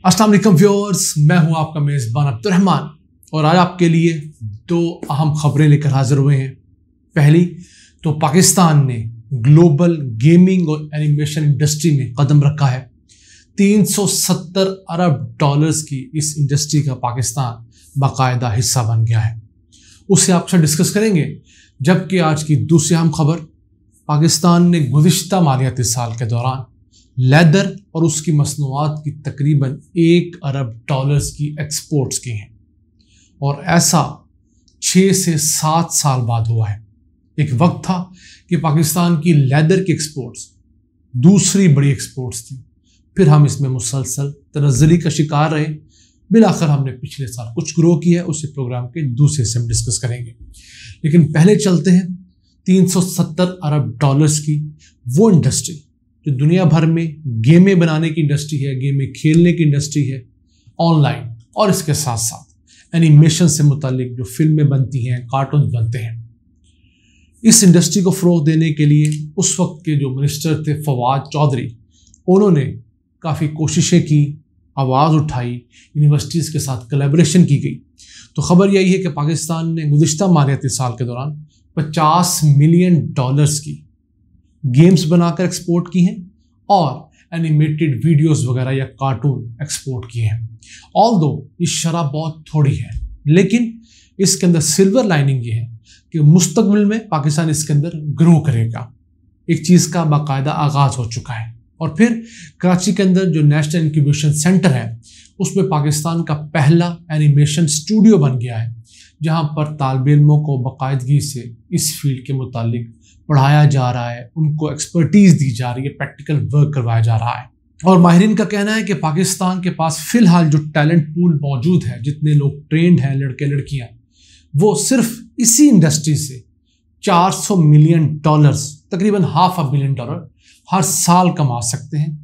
अस्सलाम वालेकुम व्यूअर्स, मैं हूं आपका मेज़बान अब्दुर्रहमान और आज आपके लिए दो अहम खबरें लेकर हाजिर हुए हैं। पहली तो पाकिस्तान ने ग्लोबल गेमिंग और एनिमेशन इंडस्ट्री में कदम रखा है। 370 अरब डॉलर्स की इस इंडस्ट्री का पाकिस्तान बाकायदा हिस्सा बन गया है। उससे आपसे डिस्कस करेंगे। जबकि आज की दूसरी अहम खबर, पाकिस्तान ने गुज़िश्ता मालियाती साल के दौरान लेदर और उसकी मसनूआत की तकरीबन 1 अरब डॉलर्स की एक्सपोर्ट्स की हैं और ऐसा 6 से 7 साल बाद हुआ है। एक वक्त था कि पाकिस्तान की लेदर की एक्सपोर्ट्स दूसरी बड़ी एक्सपोर्ट्स थी, फिर हम इसमें मुसलसल तनज़्ज़ुली का शिकार रहे। बिलाखिर हमने पिछले साल कुछ ग्रो किया है, उसी प्रोग्राम के दूसरे से हम डिस्कस करेंगे। लेकिन पहले चलते हैं 370 अरब डॉलर्स की वो इंडस्ट्री जो दुनिया भर में गेमें बनाने की इंडस्ट्री है, गेमें खेलने की इंडस्ट्री है ऑनलाइन, और इसके साथ साथ एनिमेशन से मुतालिक जो फिल्में बनती हैं, कार्टून बनते हैं। इस इंडस्ट्री को फ़रोग़ देने के लिए उस वक्त के जो मिनिस्टर थे फवाद चौधरी, उन्होंने काफ़ी कोशिशें की, आवाज़ उठाई, यूनिवर्सिटीज़ के साथ कोलैबोरेशन की गई। तो ख़बर यही है कि पाकिस्तान ने गुज़िश्ता मालियाती साल के दौरान 50 मिलियन डॉलर्स की गेम्स बनाकर एक्सपोर्ट की हैं और एनिमेटेड वीडियोस वगैरह या कार्टून एक्सपोर्ट किए हैं। ऑल्दो ये शरह बहुत थोड़ी है, लेकिन इसके अंदर सिल्वर लाइनिंग ये है कि मुस्तकबिल में पाकिस्तान इसके अंदर ग्रो करेगा। एक चीज़ का बाकायदा आगाज़ हो चुका है और फिर कराची के अंदर जो नेशनल इंक्यूबेशन सेंटर है उसमें पाकिस्तान का पहला एनिमेशन स्टूडियो बन गया है, जहाँ पर तालिब इल्मों को बाकायदगी से इस फील्ड के मुतालिक पढ़ाया जा रहा है, उनको एक्सपर्टीज़ दी जा रही है, प्रैक्टिकल वर्क करवाया जा रहा है। और माहिरीन का कहना है कि पाकिस्तान के पास फ़िलहाल जो टैलेंट पूल मौजूद है, जितने लोग ट्रेंड हैं लड़के लड़कियां, वो सिर्फ इसी इंडस्ट्री से 400 मिलियन डॉलर्स, तकरीबन $500 मिलियन हर साल कमा सकते हैं।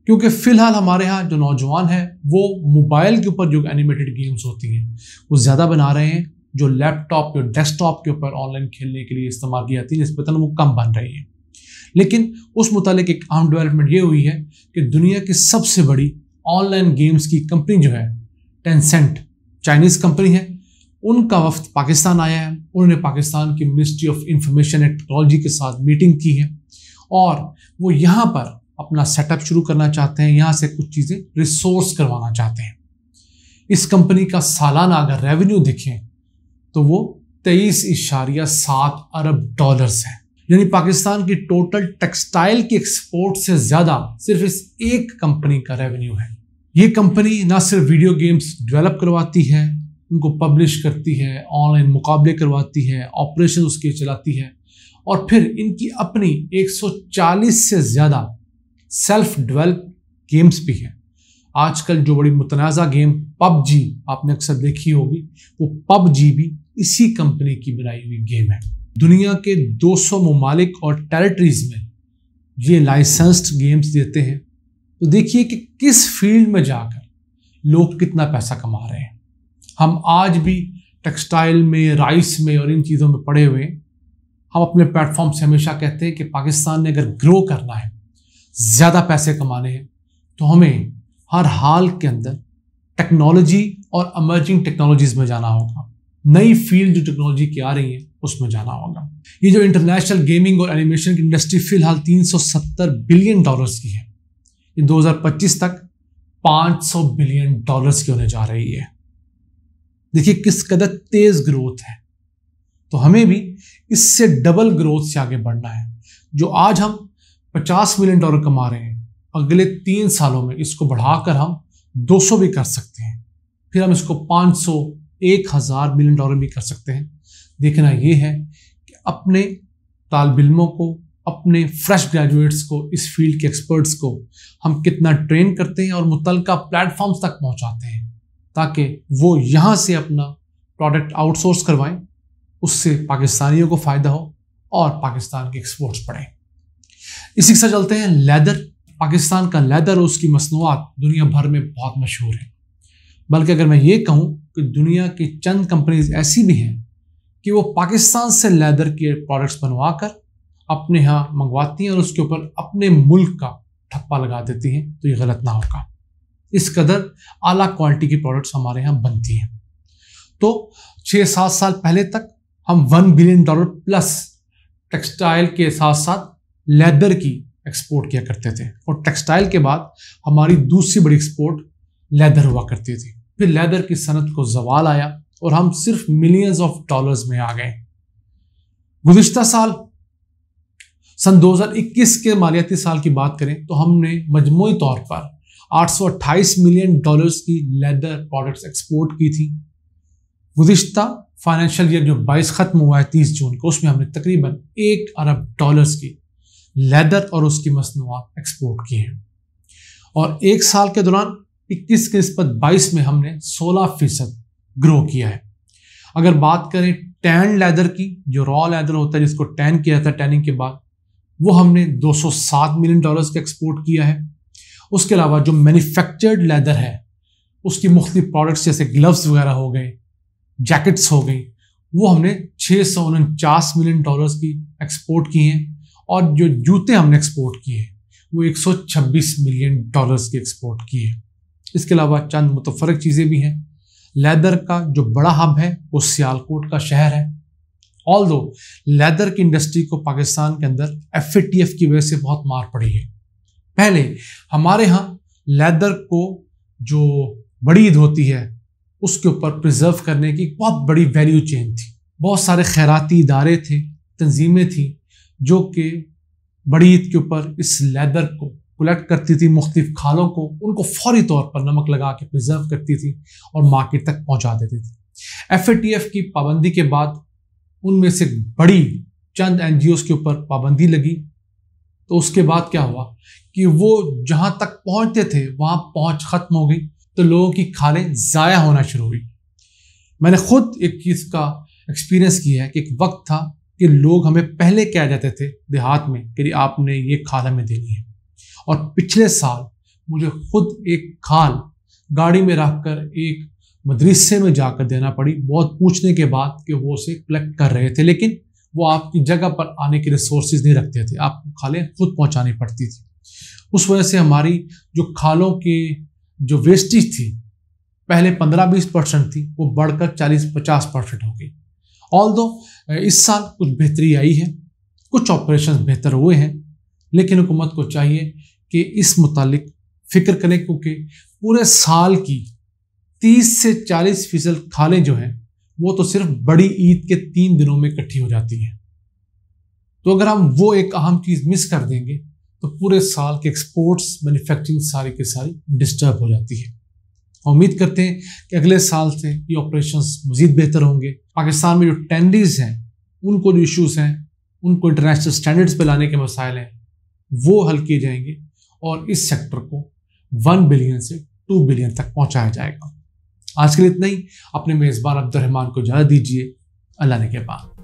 क्योंकि फ़िलहाल हमारे यहाँ जो नौजवान हैं वो मोबाइल के ऊपर जो एनिमेटेड गेम्स होती हैं वो ज़्यादा बना रहे हैं, जो लैपटॉप या डेस्कटॉप के ऊपर ऑनलाइन खेलने के लिए इस्तेमाल की जाती है निस्बतन वो कम बन रही है। लेकिन उस मुतालिक एक अहम डेवलपमेंट ये हुई है कि दुनिया की सबसे बड़ी ऑनलाइन गेम्स की कंपनी जो है टेंसेंट, चाइनीज़ कंपनी है, उनका वफ्द पाकिस्तान आया है। उन्होंने पाकिस्तान की ministry of information and technology के साथ मीटिंग की है और वो यहाँ पर अपना सेटअप शुरू करना चाहते हैं, यहाँ से कुछ चीज़ें रिसोर्स करवाना चाहते हैं। इस कंपनी का सालाना अगर रेवेन्यू देखें तो वो 23.7 अरब डॉलर्स है। यानी पाकिस्तान की टोटल टेक्सटाइल की एक्सपोर्ट से ज़्यादा सिर्फ इस एक कंपनी का रेवेन्यू है। ये कंपनी ना सिर्फ वीडियो गेम्स डेवलप करवाती है, उनको पब्लिश करती है, ऑनलाइन मुकाबले करवाती है, ऑपरेशन उसके चलाती है और फिर इनकी अपनी 140 से ज़्यादा सेल्फ डेवलप गेम्स भी हैं। आजकल जो बड़ी मुतनाज़ा गेम पबजी आपने अक्सर देखी होगी, वो पबजी भी इसी कंपनी की बनाई हुई गेम है। दुनिया के 200 ममालिक और टेरिटरीज में ये लाइसेंस्ड गेम्स देते हैं। तो देखिए कि किस फील्ड में जाकर लोग कितना पैसा कमा रहे हैं। हम आज भी टेक्सटाइल में, राइस में और इन चीज़ों में पड़े हुए हैं। हम अपने प्लेटफॉर्म से हमेशा कहते हैं कि पाकिस्तान ने अगर ग्रो करना है, ज़्यादा पैसे कमाने हैं, तो हमें हर हाल के अंदर टेक्नोलॉजी और इमर्जिंग टेक्नोलॉजीज़ में जाना होगा। नई फील्ड जो टेक्नोलॉजी की आ रही है उसमें जाना होगा। ये जो इंटरनेशनल गेमिंग और एनिमेशन की इंडस्ट्री फ़िलहाल 370 बिलियन डॉलर्स की है, ये 2025 तक 500 बिलियन डॉलर्स की होने जा रही है। देखिए किस कदर तेज़ ग्रोथ है। तो हमें भी इससे डबल ग्रोथ से आगे बढ़ना है। जो आज हम 50 मिलियन डॉलर कमा रहे हैं, अगले 3 सालों में इसको बढ़ाकर हम 200 भी कर सकते हैं, फिर हम इसको 500, 1000 मिलियन डॉलर भी कर सकते हैं। देखना ये है कि अपने तालिब इल्मों को, अपने फ्रेश ग्रेजुएट्स को, इस फील्ड के एक्सपर्ट्स को हम कितना ट्रेन करते हैं और मुतल्लिका प्लेटफॉर्म्स तक पहुंचाते हैं, ताकि वो यहाँ से अपना प्रोडक्ट आउटसोर्स करवाएं, उससे पाकिस्तानियों को फ़ायदा हो और पाकिस्तान के एक्सपोर्ट्स बढ़ें। इसी के साथ चलते हैं लेदर। पाकिस्तान का लेदर और उसकी मसनूआत दुनिया भर में बहुत मशहूर है। बल्कि अगर मैं ये कहूँ कि दुनिया की चंद कंपनीज ऐसी भी हैं कि वो पाकिस्तान से लेदर के प्रोडक्ट्स बनवा कर अपने यहाँ मंगवाती हैं और उसके ऊपर अपने मुल्क का ठप्पा लगा देती हैं, तो ये गलत ना होगा। इस कदर आला क्वालिटी की प्रोडक्ट्स हमारे यहाँ बनती हैं। तो 6-7 साल पहले तक हम $1 बिलियन प्लस टेक्सटाइल के साथ साथ लेदर की एक्सपोर्ट किया करते थे, और टेक्सटाइल के बाद हमारी दूसरी बड़ी एक्सपोर्ट लेदर हुआ करती थी। फिर लेदर की सनत को जवाल आया और हम सिर्फ मिलियंस ऑफ डॉलर्स में आ गए। गुज़िश्ता साल सन 2021 के मालियाती साल की बात करें तो हमने मजमूई तौर पर $828 मिलियन की लेदर प्रोडक्ट्स एक्सपोर्ट की थी। गुज़िश्ता फाइनेंशियल ईयर जो 22 खत्म हुआ है 30 जून को, उसमें हमने तकरीबन $1 अरब की लेदर और उसकी मसनूआत एक्सपोर्ट की हैं। और एक साल के दौरान 21 के निस्बत 22 में हमने 16% ग्रो किया है। अगर बात करें टैन लेदर की, जो रॉ लेदर होता है जिसको टैन किया जाता है टैनिंग के बाद, वो हमने $207 मिलियन का एक्सपोर्ट किया है। उसके अलावा जो मैन्युफैक्चर्ड लेदर है उसकी मुख्तलिफ प्रोडक्ट्स जैसे ग्लव्स वगैरह हो गए, जैकेट्स हो गई, वो हमने $649 मिलियन की एक्सपोर्ट की हैं। और जो जूते हमने एक्सपोर्ट किए हैं वो $126 मिलियन की एक्सपोर्ट किए हैं। इसके अलावा चंद मुतफरक चीज़ें भी हैं। लेदर का जो बड़ा हब है वो सियालकोट का शहर है। ऑल्दो लेदर की इंडस्ट्री को पाकिस्तान के अंदर FATF की वजह से बहुत मार पड़ी है। पहले हमारे यहाँ लेदर को जो बड़ी ईद होती है उसके ऊपर प्रिजर्व करने की बहुत बड़ी वैल्यू चेन थी। बहुत सारे खैराती इदारे थे, तंजीमें थी जो कि बड़ी ईद के ऊपर इस लेदर को कलेक्ट करती थी, मुख्तलिफ खालों को उनको फौरी तौर पर नमक लगा के प्रिजर्व करती थी और मार्केट तक पहुंचा देती थी। FATF की पाबंदी के बाद उनमें से बड़ी चंद NGOs के ऊपर पाबंदी लगी, तो उसके बाद क्या हुआ कि वो जहां तक पहुंचते थे वहां पहुंच खत्म हो गई, तो लोगों की खालें ज़ाया होना शुरू हुई। मैंने खुद एक चीज़ का एक्सपीरियंस किया है कि एक वक्त था कि लोग हमें पहले कह जाते थे देहात में कि आपने ये खाल हमें देनी है, और पिछले साल मुझे खुद एक खाल गाड़ी में रखकर एक मदरसे में जाकर देना पड़ी, बहुत पूछने के बाद कि वो उसे कलेक्ट कर रहे थे, लेकिन वो आपकी जगह पर आने के रिसोर्सेज नहीं रखते थे, आपको खालें खुद पहुंचानी पड़ती थी। उस वजह से हमारी जो खालों की जो वेस्टेज थी पहले 15-20% थी, वो बढ़कर 40-50% हो गई। ऑल्दो इस साल कुछ बेहतरी आई है, कुछ ऑपरेशन बेहतर हुए हैं, लेकिन हुकूमत को चाहिए कि इस मुतालिक फिक्र करें, क्योंकि पूरे साल की 30 से 40% खालें जो हैं वो तो सिर्फ बड़ी ईद के 3 दिनों में इकट्ठी हो जाती हैं। तो अगर हम वो एक अहम चीज़ मिस कर देंगे तो पूरे साल के एक्सपोर्ट्स, मैन्युफैक्चरिंग सारी की सारी डिस्टर्ब हो जाती है। उम्मीद करते हैं कि अगले साल से ये ऑपरेशंस मज़ीद बेहतर होंगे। पाकिस्तान में जो टेंडरीज हैं उनको जो इश्यूज़ हैं उनको इंटरनेशनल स्टैंडर्ड्स पे लाने के मसाइल हैं वो हल किए जाएंगे और इस सेक्टर को 1 बिलियन से 2 बिलियन तक पहुंचाया जाएगा। आज के लिए इतना ही। अपने मेज़बान अब्दुर्रहमान को इजाज़त दीजिए। अल्लाह ने के बाद।